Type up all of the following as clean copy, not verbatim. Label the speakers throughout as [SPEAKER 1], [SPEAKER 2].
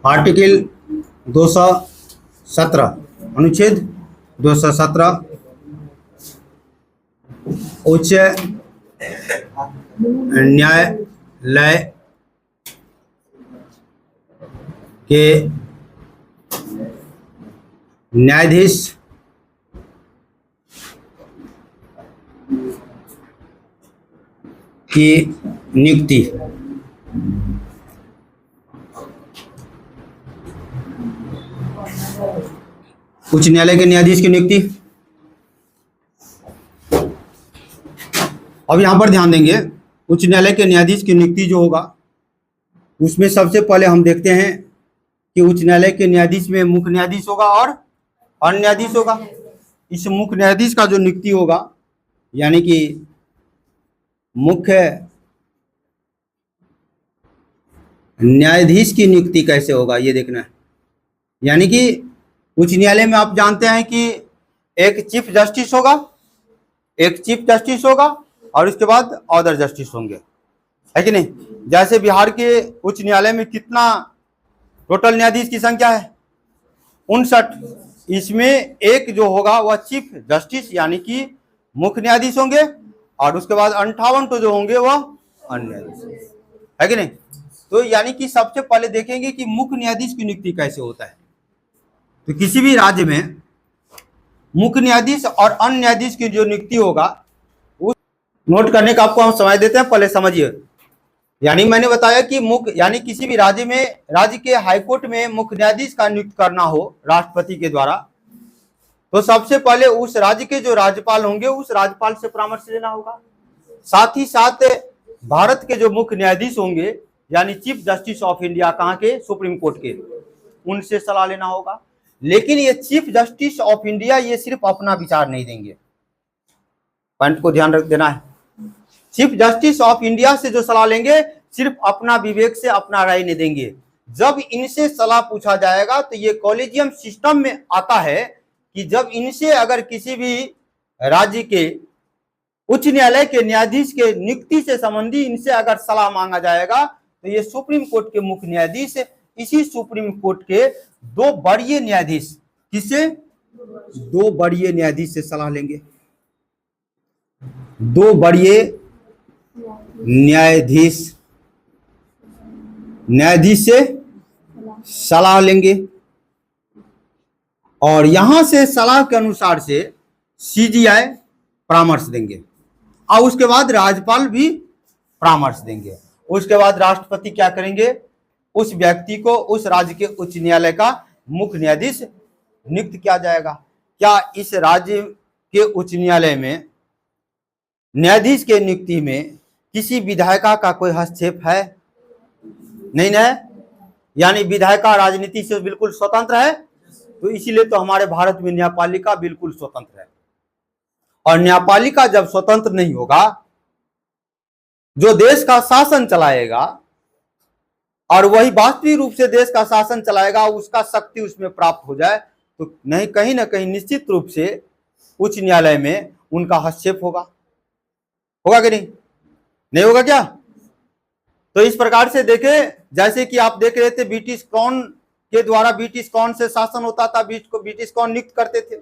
[SPEAKER 1] Article 217 अनुच्छेद 217 उच्च न्यायालय के न्यायाधीश की नियुक्ति उच्च न्यायालय के न्यायाधीश की नियुक्ति। अब यहां पर ध्यान देंगे, उच्च न्यायालय के न्यायाधीश की नियुक्ति जो होगा उसमें सबसे पहले हम देखते हैं कि उच्च न्यायालय के न्यायाधीश में मुख्य न्यायाधीश होगा और अन्य न्यायाधीश होगा। इस मुख्य न्यायाधीश का जो नियुक्ति होगा यानी कि मुख्य न्यायाधीश की नियुक्ति कैसे होगा ये देखना है। यानी कि उच्च न्यायालय में आप जानते हैं कि एक चीफ जस्टिस होगा और उसके बाद अदर जस्टिस होंगे, है कि नहीं। जैसे बिहार के उच्च न्यायालय में कितना टोटल न्यायाधीश की संख्या है 59। इसमें एक जो होगा वह चीफ जस्टिस यानी कि मुख्य न्यायाधीश होंगे और उसके बाद 58 तो जो होंगे वह अन्य न्यायाधीश, है कि नहीं। तो यानी कि सबसे पहले देखेंगे कि मुख्य न्यायाधीश की नियुक्ति कैसे होता है। तो किसी भी राज्य में मुख्य न्यायाधीश और अन्य न्यायाधीश की जो नियुक्ति होगा उस नोट करने का आपको हम समय देते हैं, पहले समझिए। यानी मैंने बताया कि मुख्य यानी किसी भी राज्य में राज्य के हाईकोर्ट में मुख्य न्यायाधीश का नियुक्त करना हो राष्ट्रपति के द्वारा, तो सबसे पहले उस राज्य के जो राज्यपाल होंगे उस राज्यपाल से परामर्श लेना होगा। साथ ही साथ भारत के जो मुख्य न्यायाधीश होंगे यानी चीफ जस्टिस ऑफ इंडिया, कहाँ के, सुप्रीम कोर्ट के, उनसे सलाह लेना होगा। लेकिन ये चीफ जस्टिस ऑफ इंडिया ये सिर्फ अपना विचार नहीं देंगे, पॉइंट को ध्यान रख देना है। चीफ जस्टिस ऑफ इंडिया से जो सलाह लेंगे सिर्फ अपना विवेक से अपना राय नहीं देंगे। जब इनसे सलाह पूछा जाएगा तो ये कॉलेजियम सिस्टम में आता है कि जब इनसे अगर किसी भी राज्य के उच्च न्यायालय के न्यायाधीश के नियुक्ति से संबंधी इनसे अगर सलाह मांगा जाएगा तो ये सुप्रीम कोर्ट के मुख्य न्यायाधीश इसी सुप्रीम कोर्ट के दो वरीय न्यायाधीश, किससे, दो वरीय न्यायाधीश से सलाह लेंगे। दो वरीय न्यायाधीश से सलाह लेंगे और यहां से सलाह के अनुसार से सीजीआई परामर्श देंगे और उसके बाद राज्यपाल भी परामर्श देंगे। उसके बाद राष्ट्रपति क्या करेंगे, उस व्यक्ति को उस राज्य के उच्च न्यायालय का मुख्य न्यायाधीश नियुक्त किया जाएगा। क्या इस राज्य के उच्च न्यायालय में न्यायाधीश के नियुक्ति में किसी विधायिका का कोई हस्तक्षेप है? नहीं ना, यानी विधायिका राजनीति से बिल्कुल स्वतंत्र है। तो इसीलिए तो हमारे भारत में न्यायपालिका बिल्कुल स्वतंत्र है। और न्यायपालिका जब स्वतंत्र नहीं होगा, जो देश का शासन चलाएगा और वही वास्तविक रूप से देश का शासन चलाएगा, उसका शक्ति उसमें प्राप्त हो जाए तो नहीं, कहीं ना कहीं निश्चित रूप से उच्च न्यायालय में उनका हस्तक्षेप होगा कि नहीं, नहीं होगा क्या। तो इस प्रकार से देखे, जैसे कि आप देख रहे थे ब्रिटिश क्राउन के द्वारा ब्रिटिश क्राउन से शासन होता था, ब्रिटिश क्राउन नियुक्त करते थे।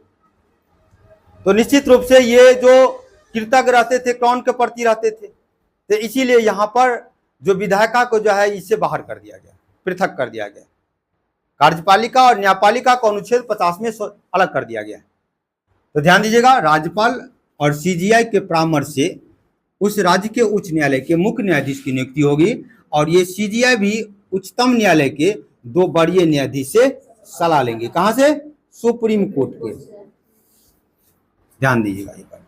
[SPEAKER 1] तो निश्चित रूप से ये जो कृतज्ञ रहते थे, क्राउन के प्रति रहते थे, तो इसीलिए यहाँ पर जो विधायिका को जो है इससे बाहर कर दिया गया, पृथक कर दिया गया। कार्यपालिका और न्यायपालिका को अनुच्छेद 50 में अलग कर दिया गया। तो ध्यान दीजिएगा, राज्यपाल और सीजीआई के परामर्श से उस राज्य के उच्च न्यायालय के मुख्य न्यायाधीश की नियुक्ति होगी और ये सीजीआई भी उच्चतम न्यायालय के दो वरीय न्यायाधीश से सलाह लेंगे। कहां से? सुप्रीम कोर्ट के। ध्यान दीजिएगा ये पॉइंट।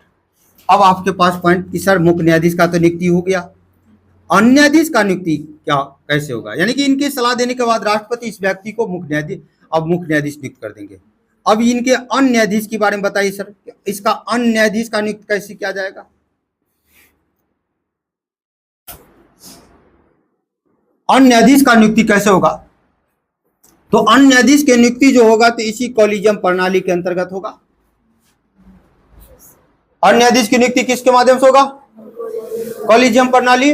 [SPEAKER 1] अब आपके पास पॉइंट कि सर मुख्य न्यायाधीश का तो नियुक्ति हो गया, अन्य न्यायाधीश का नियुक्ति क्या कैसे होगा? यानी कि इनकी सलाह देने के बाद राष्ट्रपति इस व्यक्ति को मुख्य न्यायाधीश नियुक्त कर देंगे। अब इनके अन्य न्यायाधीश के बारे में बताइए सर, इसका अन्य न्यायाधीश का नियुक्त कैसे किया जाएगा? अन्य न्यायाधीश का नियुक्ति कैसे होगा? तो अन्य न्यायाधीश की नियुक्ति जो होगा तो इसी कॉलेजियम प्रणाली के अंतर्गत होगा। अन्य न्यायाधीश की नियुक्ति किसके माध्यम से होगा? कॉलेजियम प्रणाली।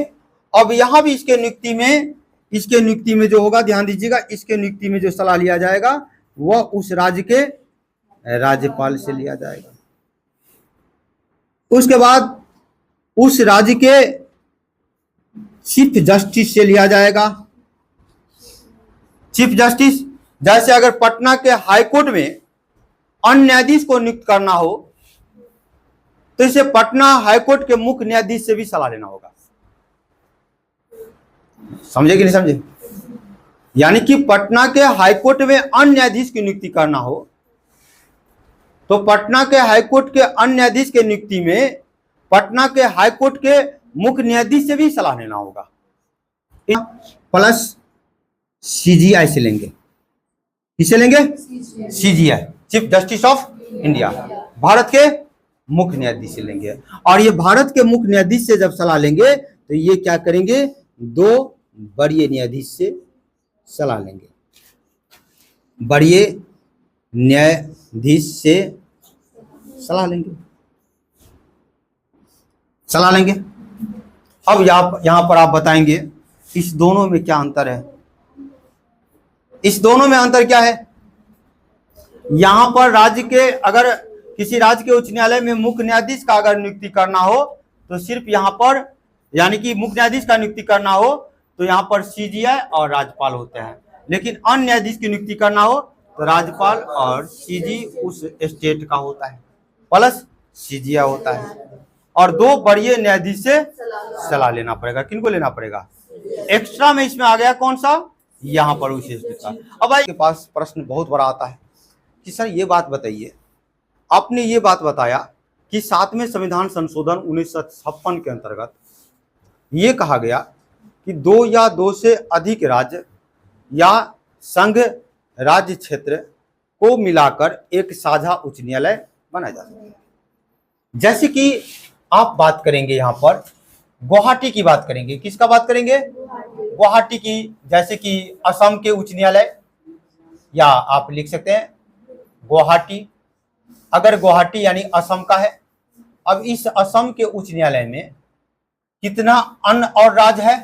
[SPEAKER 1] अब यहां भी इसके नियुक्ति में इसके नियुक्ति में जो होगा, ध्यान दीजिएगा, इसके नियुक्ति में जो सलाह लिया जाएगा वह उस राज्य के राज्यपाल से लिया जाएगा। उसके बाद उस राज्य के चीफ जस्टिस से लिया जाएगा। चीफ जस्टिस, जैसे अगर पटना के हाईकोर्ट में अन्य न्यायाधीश को नियुक्त करना हो तो इसे पटना हाईकोर्ट के मुख्य न्यायाधीश से भी सलाह लेना होगा। समझे कि नहीं समझे? यानी कि पटना के हाईकोर्ट में अन्य न्यायाधीश की नियुक्ति करना हो तो पटना के हाईकोर्ट के अन्य न्यायाधीश के नियुक्ति में पटना के हाईकोर्ट के मुख्य न्यायाधीश से भी सलाह लेना होगा। प्लस सीजीआई से लेंगे। किसे लेंगे? CGI, chief justice of India, Bharat के मुख्य न्यायाधीश से लेंगे। और ये भारत के मुख्य न्यायाधीश से जब सलाह लेंगे तो ये क्या करेंगे? दो वरीय न्यायाधीश से सलाह लेंगे। वरीय न्यायाधीश से सलाह लेंगे। अब यहां पर आप बताएंगे इस दोनों में क्या अंतर है? इस दोनों में अंतर क्या है? यहां पर राज्य के, अगर किसी राज्य के उच्च न्यायालय में मुख्य न्यायाधीश का अगर नियुक्ति करना हो तो सिर्फ यहां पर, यानी कि मुख्य न्यायाधीश का नियुक्ति करना हो तो यहां पर सीजीआई और राज्यपाल होते हैं। लेकिन अन्य न्यायाधीश की नियुक्ति करना हो तो राज्यपाल और सीजी उस स्टेट का होता है, प्लस सीजीआई होता है। और दो वरीय न्यायाधीश से सलाह लेना पड़ेगा। किनको लेना पड़ेगा? एक्स्ट्रा में इसमें आ गया कौन सा? यहाँ पर उस स्टेट का। अब आपके पास प्रश्न बहुत बड़ा आता है कि सर ये बात बताइए, आपने ये बात बताया कि 7वें संविधान संशोधन 1956 के अंतर्गत ये कहा गया कि 2 या 2 से अधिक राज्य या संघ राज्य क्षेत्र को मिलाकर एक साझा उच्च न्यायालय बनाया जा सकता है। जैसे कि आप बात करेंगे यहाँ पर गुवाहाटी की बात करेंगे। किसका बात करेंगे? गुवाहाटी की। जैसे कि असम के उच्च न्यायालय, या आप लिख सकते हैं गुवाहाटी। अगर गुवाहाटी यानी असम का है, अब इस असम के उच्च न्यायालय में कितना अन्य और राज्य है?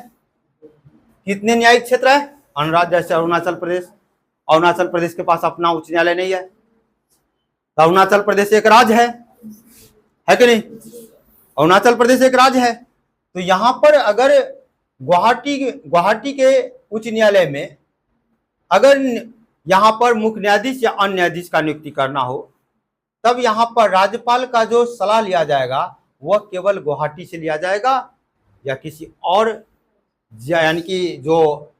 [SPEAKER 1] कितने न्यायिक क्षेत्र है? अन्य राज्य। जैसे अरुणाचल प्रदेश के पास अपना उच्च न्यायालय नहीं है तो अरुणाचल प्रदेश एक राज्य है कि नहीं? अरुणाचल प्रदेश एक राज्य है। तो यहां पर अगर गुवाहाटी के उच्च न्यायालय में अगर यहां पर मुख्य न्यायाधीश या अन्य न्यायाधीश का नियुक्ति करना हो तब यहां पर राज्यपाल का जो सलाह लिया जाएगा वह केवल गुवाहाटी से लिया जाएगा या किसी और, यानी कि जो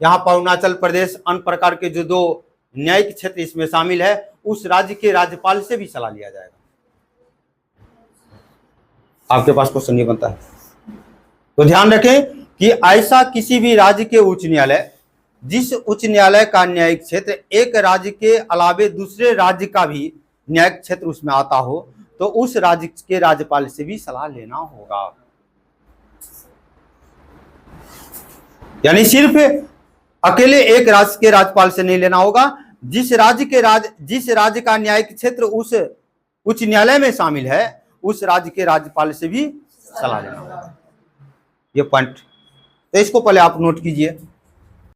[SPEAKER 1] यहाँ पर अरुणाचल प्रदेश, अन्य प्रकार के जो 2 न्यायिक क्षेत्र इसमें शामिल है उस राज्य के राज्यपाल से भी सलाह लिया जाएगा। आपके पास क्वेश्चन ये बनता है तो ध्यान रखें कि ऐसा किसी भी राज्य के उच्च न्यायालय जिस उच्च न्यायालय का न्यायिक क्षेत्र एक राज्य के अलावे दूसरे राज्य का भी न्यायिक क्षेत्र उसमें आता हो तो उस राज्य के राज्यपाल से भी सलाह लेना होगा। यानी सिर्फ अकेले एक राज्य के राज्यपाल से नहीं लेना होगा, जिस राज्य का न्यायिक क्षेत्र उस उच्च न्यायालय में शामिल है उस राज्य के राज्यपाल से भी सलाह लेना होगा। ये पॉइंट, तो इसको पहले आप नोट कीजिए।